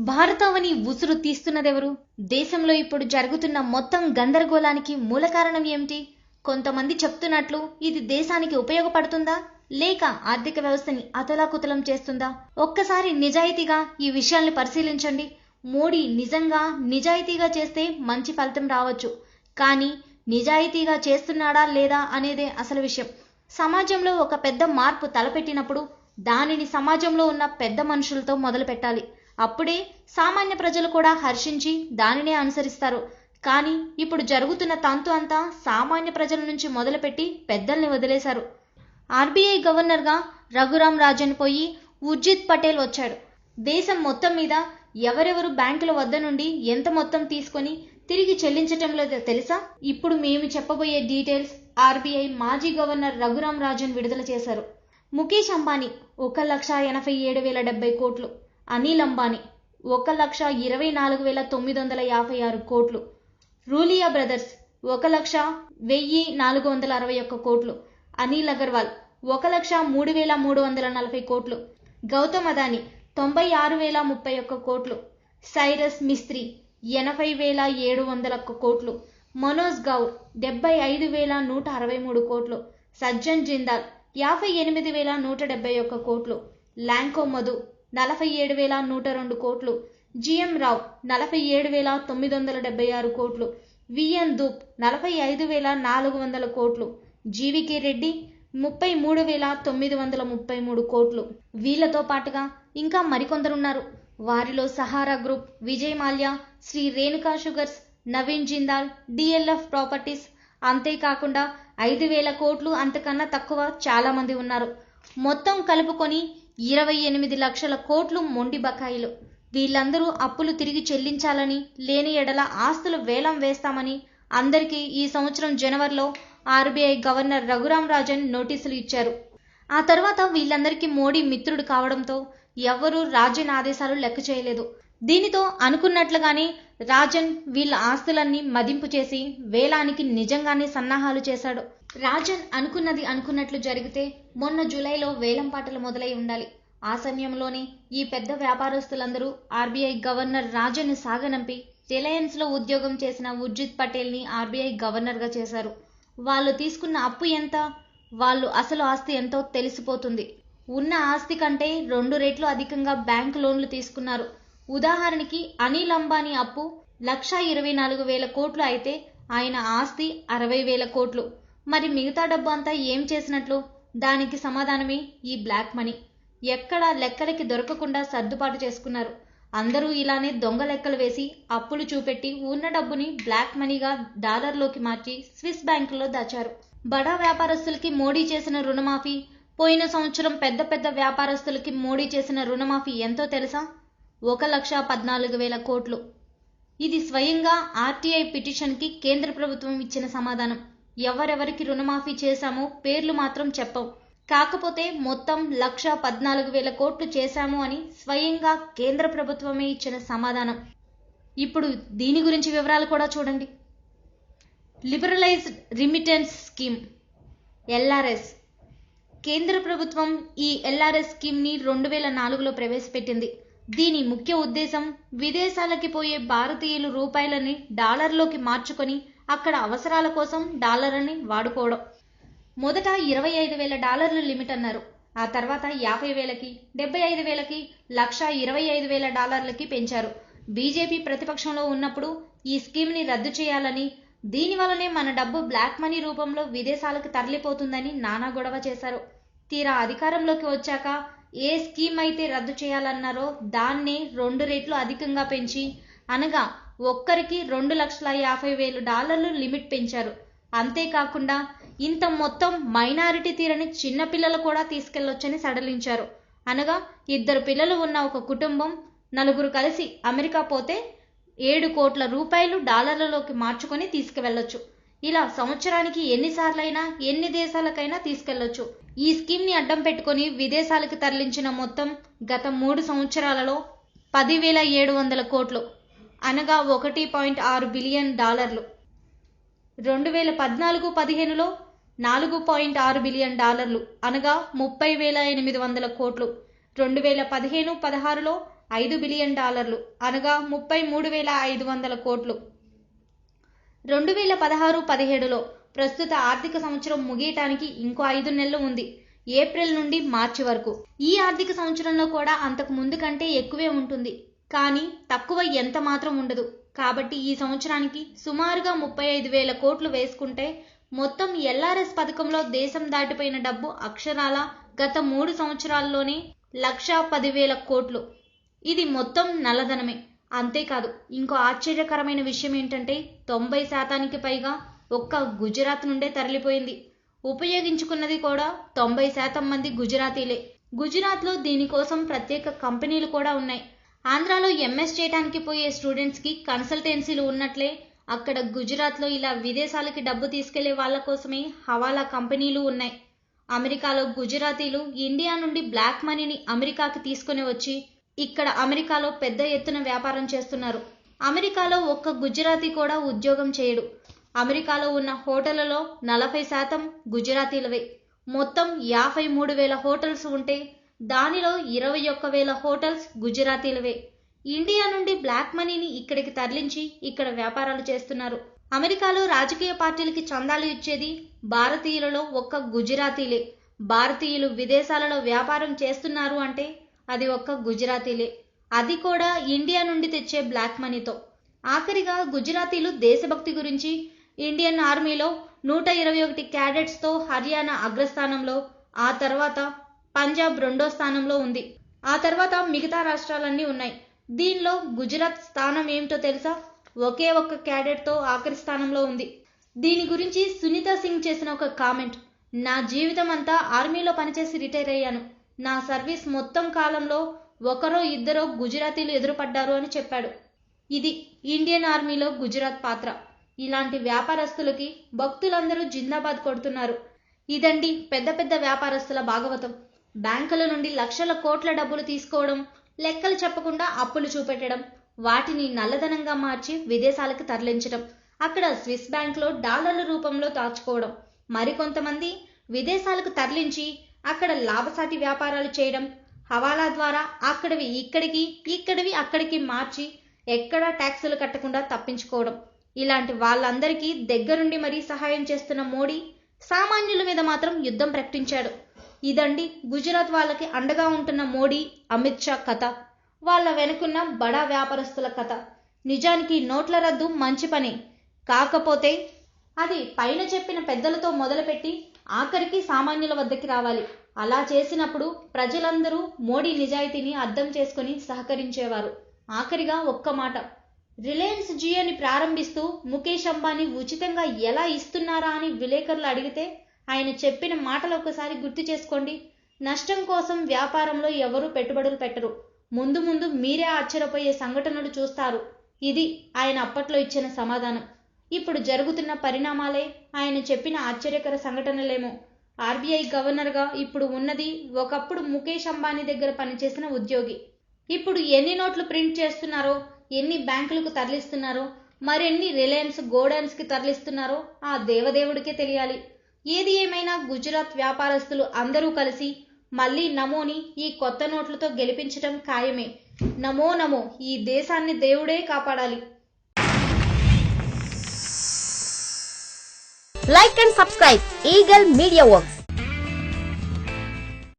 భారతావని ఉసురు తీస్తున్నదెవరు? దేశంలో ఇప్పుడు జరుగుతున్న మొత్తం గందరగోళానికి మూల కారణం ఏమిటి? కొంతమంది చెప్తున్నట్లు ఇది దేశానికి ఉపయోగపడుతుందా లేక ఆర్థిక వ్యవస్థని అతలాకుతలం చేస్తుందా? ఒక్కసారి నిజాయితీగా ఈ విషయాల్ని పరిశీలించండి. మోడీ నిజాయితీగా చేస్తే మంచి ఫలితం రావచ్చు. కానీ నిజాయితీగా చేస్తున్నాడా లేదా అనేదే అసలు విషయం. సమాజంలో ఒక పెద్ద మార్పు తలపెట్టినప్పుడు దానిని సమాజంలో ఉన్న పెద్ద మనుషులతో మొదలు పెట్టాలి. అప్పుడే సామాన్య ప్రజలు కూడా హర్షించి దానినే అనుసరిస్తారు. కానీ ఇప్పుడు జరుగుతున్న తంతు అంతా సామాన్య ప్రజల నుంచి మొదలుపెట్టి పెద్దల్ని వదిలేశారు. ఆర్బీఐ గవర్నర్గా రఘురాం రాజన్ పోయి ఉర్జిత్ పటేల్ వచ్చాడు. దేశం మొత్తం మీద ఎవరెవరు బ్యాంకుల వద్ద నుండి ఎంత మొత్తం తీసుకొని తిరిగి చెల్లించటం లేదో తెలుసా? ఇప్పుడు మేము చెప్పబోయే డీటెయిల్స్ ఆర్బీఐ మాజీ గవర్నర్ రఘురాం రాజన్ విడుదల చేశారు. ముఖేష్ అంబానీ 1,87,070 కోట్లు, అనిల్ అంబానీ 1,24,956 కోట్లు, రూలియా బ్రదర్స్ 1,01,461 కోట్లు, అనిల్ అగర్వాల్ 1,03,340 కోట్లు, గౌతమ్ అదానీ 96,031 కోట్లు, సైరస్ మిస్త్రీ 80,701 కోట్లు, మనోజ్ గౌర్ 75,163 కోట్లు, సజ్జన్ జిందాల్ 58,171 కోట్లు, ల్యాంకో మధు 47,102 కోట్లు, జిఎం రావ్ 47,976 కోట్లు, విఎన్ దూప్ 45,400 కోట్లు, జీవికే రెడ్డి 33,933 కోట్లు. వీళ్లతో పాటుగా ఇంకా మరికొందరున్నారు. వారిలో Sahara group, Vijay Mallya, Shri Renuka sugars, Naveen Jindal, DLF properties, అంతేకాకుండా 5,000 కోట్లు అంతకన్నా తక్కువ చాలా మంది ఉన్నారు. మొత్తం కలుపుకొని 28 లక్షల కోట్లు మొండి బకాయిలు. వీళ్ళందరూ అప్పులు తిరిగి చెల్లించాలని, లేని ఎడల ఆస్తులు వేలం వేస్తామని అందరికీ ఈ సంవత్సరం జనవరిలో ఆర్బీఐ గవర్నర్ రఘురాం రాజన్ నోటీసులు ఇచ్చారు. ఆ తర్వాత వీళ్ళందరికీ మోడీ మిత్రుడు కావడంతో ఎవ్వరూ రాజన్ ఆదేశాలు లెక్క చేయలేదు. దీనితో అనుకున్నట్లుగానే రాజన్ వీళ్ళ ఆస్తులన్నీ మదింపు చేసి వేలానికి నిజంగానే సన్నాహాలు చేశాడు. రాజన్ అనుకున్నది అనుకున్నట్లు జరిగితే మొన్న జూలైలో వేలం పాటలు మొదలై ఉండాలి. ఆ సమయంలోనే ఈ పెద్ద వ్యాపారస్తులందరూ ఆర్బీఐ గవర్నర్ రాజన్ సాగనంపి రిలయన్స్ లో ఉద్యోగం చేసిన ఉర్జిత్ పటేల్ ని ఆర్బీఐ గవర్నర్ గా చేశారు. వాళ్ళు తీసుకున్న అప్పు ఎంత, వాళ్ళు అసలు ఆస్తి ఎంతో తెలిసిపోతుంది. ఉన్న ఆస్తి కంటే 2 రెట్లు అధికంగా బ్యాంకు లోన్లు తీసుకున్నారు. ఉదాహరణకి అనిల్ అంబానీ అప్పు 1,24,000 కోట్లు అయితే ఆయన ఆస్తి 60,000 కోట్లు. మరి మిగతా డబ్బు అంతా ఏం చేసినట్లు? దానికి సమాధానమే ఈ బ్లాక్ మనీ. ఎక్కడా లెక్కలకి దొరకకుండా సర్దుబాటు చేసుకున్నారు. అందరూ ఇలానే దొంగ లెక్కలు వేసి అప్పులు చూపెట్టి ఉన్న డబ్బుని బ్లాక్ మనీగా డాలర్లోకి మార్చి స్విస్ బ్యాంకుల్లో దాచారు. బడా వ్యాపారస్తులకి మోడీ చేసిన రుణమాఫీ, పోయిన సంవత్సరం పెద్ద పెద్ద వ్యాపారస్తులకి మోడీ చేసిన రుణమాఫీ ఎంతో తెలుసా? 1,14,000 కోట్లు. ఇది స్వయంగా ఆర్టీఐ పిటిషన్కి కేంద్ర ప్రభుత్వం ఇచ్చిన సమాధానం. ఎవరెవరికి రుణమాఫీ చేశామో పేర్లు మాత్రం చెప్పం. కాకపోతే మొత్తం 1,14,000 కోట్లు చేశాము అని స్వయంగా కేంద్ర ప్రభుత్వమే ఇచ్చిన సమాధానం. ఇప్పుడు దీని గురించి వివరాలు కూడా చూడండి. Liberalised remittance scheme LRS. కేంద్ర ప్రభుత్వం ఈ ఎల్ఆర్ఎస్ స్కీమ్ని 2004లో ప్రవేశపెట్టింది. దీని ముఖ్య ఉద్దేశం విదేశాలకి పోయే భారతీయులు రూపాయలని డాలర్లోకి మార్చుకొని అక్కడ అవసరాల కోసం డాలర్ని వాడుకోవడం. మొదట $25,000 లిమిట్ అన్నారు. ఆ తర్వాత 50,000కి, 75,000కి, $125,000 పెంచారు. బీజేపీ ప్రతిపక్షంలో ఉన్నప్పుడు ఈ స్కీమ్ని రద్దు చేయాలని, దీనివల్లనే మన డబ్బు బ్లాక్ మనీ రూపంలో విదేశాలకు తరలిపోతుందని నానా గొడవ చేశారు. తీరా అధికారంలోకి వచ్చాక ఏ స్కీమ్ అయితే రద్దు చేయాలన్నారో దాన్నే 2 రెట్లు అధికంగా పెంచి, అనగా ఒక్కరికి $2,50,000 లిమిట్ పెంచారు. అంతేకాకుండా ఇంత మొత్తం మైనారిటీ తీరని చిన్నపిల్లలు కూడా తీసుకెళ్లొచ్చని సడలించారు. అనగా 2 పిల్లలు ఉన్న ఒక కుటుంబం 4 కలిసి అమెరికా పోతే 7 కోట్ల రూపాయలు డాలర్లలోకి మార్చుకొని తీసుకువెళ్లొచ్చు. ఇలా సంవత్సరానికి ఎన్నిసార్లైనా ఎన్ని దేశాలకైనా తీసుకెళ్లొచ్చు. ఈ స్కీమ్ ని అడ్డం పెట్టుకుని విదేశాలకు తరలించిన మొత్తం గత 3 సంవత్సరాలలో 10,700 కోట్లు, అనగా $1.6 బిలియన్. 2014-15లో 4.6 బిలియన్ డాలర్లు, అనగా 30,800 కోట్లు. 2015-16లో $5 బిలియన్, అనగా 33,500 కోట్లు. 2016-17లో ప్రస్తుత ఆర్థిక సంవత్సరం ముగియటానికి ఇంకో 5 నెలలు ఉంది, ఏప్రిల్ నుండి మార్చి వరకు. ఈ ఆర్థిక సంవత్సరంలో కూడా అంతకు ముందు కంటే ఎక్కువే ఉంటుంది, కానీ తక్కువ ఎంత మాత్రం ఉండదు. కాబట్టి ఈ సంవత్సరానికి సుమారుగా 35,000 కోట్లు వేసుకుంటే మొత్తం ఎల్ఆర్ఎస్ పథకంలో దేశం దాటిపోయిన డబ్బు అక్షరాల గత 3 సంవత్సరాల్లోనే 1,10,000 కోట్లు. ఇది మొత్తం నల్లధనమే. అంతేకాదు, ఇంకో ఆశ్చర్యకరమైన విషయం ఏంటంటే 90% పైగా ఒక్క గుజరాత్ నుండే తరలిపోయింది. ఉపయోగించుకున్నది కూడా 90% మంది గుజరాతీలే. గుజరాత్లో దీనికోసం ప్రత్యేక కంపెనీలు కూడా ఉన్నాయి. ఆంధ్రాలో ఎంఎస్ చేయడానికి పోయే స్టూడెంట్స్కి కన్సల్టెన్సీలు ఉన్నట్లే అక్కడ గుజరాత్లో ఇలా విదేశాలకి డబ్బు తీసుకెళ్లే వాళ్ళ కోసమే హవాలా కంపెనీలు ఉన్నాయి. అమెరికాలో గుజరాతీలు ఇండియా నుండి బ్లాక్ మనీని అమెరికాకి తీసుకుని వచ్చి ఇక్కడ అమెరికాలో పెద్ద ఎత్తున వ్యాపారం చేస్తున్నారు. అమెరికాలో ఒక్క గుజరాతీ కూడా ఉద్యోగం చేయడు. అమెరికాలో ఉన్న హోటళ్లలో 40% గుజరాతీలవే. మొత్తం 53,000 హోటల్స్ ఉంటే దానిలో 21,000 హోటల్స్ గుజరాతీలవే. ఇండియా నుండి బ్లాక్ మనీని ఇక్కడికి తరలించి ఇక్కడ వ్యాపారాలు చేస్తున్నారు. అమెరికాలో రాజకీయ పార్టీలకి చందాలు ఇచ్చేది భారతీయులలో ఒక్క గుజరాతీలే. భారతీయులు విదేశాలలో వ్యాపారం చేస్తున్నారు అంటే అది ఒక్క గుజరాతీలే, అది కూడా ఇండియా నుండి తెచ్చే బ్లాక్ మనీతో. ఆఖరిగా గుజరాతీలు దేశభక్తి గురించి ఇండియన్ ఆర్మీలో 121 క్యాడెట్స్తో హర్యానా అగ్రస్థానంలో, ఆ తర్వాత పంజాబ్ 2వ స్థానంలో ఉంది. ఆ తర్వాత మిగతా రాష్ట్రాలన్నీ ఉన్నాయి. దీనిలో గుజరాత్ స్థానం ఏమిటో తెలుసా? ఒకే ఒక్క క్యాడెట్తో ఆఖరి స్థానంలో ఉంది. దీని గురించి సునీతా సింగ్ చేసిన ఒక కామెంట్: నా జీవితం అంతా ఆర్మీలో పనిచేసి రిటైర్ అయ్యాను. నా సర్వీస్ మొత్తం కాలంలో ఒకరో ఇద్దరో గుజరాతీలు ఎదురుపడ్డారు అని చెప్పాడు. ఇది ఇండియన్ ఆర్మీలో గుజరాత్ పాత్ర. ఇలాంటి వ్యాపారస్తులకి భక్తులందరూ జిందాబాద్ కొడుతున్నారు. ఇదండి పెద్ద పెద్ద వ్యాపారస్తుల భాగవతం. బ్యాంకుల నుండి లక్షల కోట్ల డబ్బులు తీసుకోవడం, లెక్కలు చెప్పకుండా అప్పులు చూపెట్టడం, వాటిని నల్లధనంగా మార్చి విదేశాలకు తరలించడం, అక్కడ స్విస్ బ్యాంక్లో డాలర్ల రూపంలో దాచుకోవడం, మరికొంతమంది విదేశాలకు తరలించి అక్కడ లాభసాటి వ్యాపారాలు చేయడం, హవాలా ద్వారా అక్కడివి ఇక్కడికి, ఇక్కడివి అక్కడికి మార్చి ఎక్కడా ట్యాక్సులు కట్టకుండా తప్పించుకోవడం. ఇలాంటి వాళ్ళందరికీ దగ్గరుండి మరీ సహాయం చేస్తున్న మోడీ సామాన్యుల మీద మాత్రం యుద్ధం ప్రకటించాడు. ఇదండి గుజరాత్ వాళ్ళకి అండగా ఉంటున్న మోడీ, అమిత్ షా కథ. వాళ్ళ వెనుకున్న బడా వ్యాపారస్తుల కథ. నిజానికి నోట్ల రద్దు మంచి పని, కాకపోతే అది పైన చెప్పిన పెద్దలతో మొదలుపెట్టి ఆఖరికి సామాన్యుల వద్దకి రావాలి. అలా చేసినప్పుడు ప్రజలందరూ మోడీ నిజాయితీని అర్థం చేసుకుని సహకరించేవారు. ఆఖరిగా ఒక్క మాట, రిలయన్స్ జియోని ప్రారంభిస్తూ ముఖేష్ అంబానీ ఉచితంగా ఎలా ఇస్తున్నారా అని విలేకరులు అడిగితే ఆయన చెప్పిన మాటలు ఒకసారి గుర్తు చేసుకోండి. నష్టం కోసం వ్యాపారంలో ఎవరూ పెట్టుబడులు పెట్టరు, ముందు ముందు మీరే ఆశ్చర్యపోయే సంఘటనలు చూస్తారు. ఇది ఆయన అప్పట్లో ఇచ్చిన సమాధానం. ఇప్పుడు జరుగుతున్న పరిణామాలే ఆయన చెప్పిన ఆశ్చర్యకర సంఘటనలేమో. ఆర్బీఐ గవర్నర్గా ఇప్పుడు ఉన్నది ఒకప్పుడు ముఖేష్ అంబానీ దగ్గర పనిచేసిన ఉద్యోగి. ఇప్పుడు ఎన్ని నోట్లు ప్రింట్ చేస్తున్నారో, ఎన్ని బ్యాంకులకు తరలిస్తున్నారో, మరెన్ని రిలయన్స్ గోడౌన్స్కి తరలిస్తున్నారో ఆ దేవదేవుడికే తెలియాలి. ఏది ఏమైనా గుజరాత్ వ్యాపారస్తులు అందరూ కలిసి మళ్ళీ నమోని ఈ కొత్త నోట్లతో గెలిపించడం ఖాయమే. నమో నమో, ఈ దేశాన్ని దేవుడే కాపాడాలి. Like and subscribe Eagle Media Works.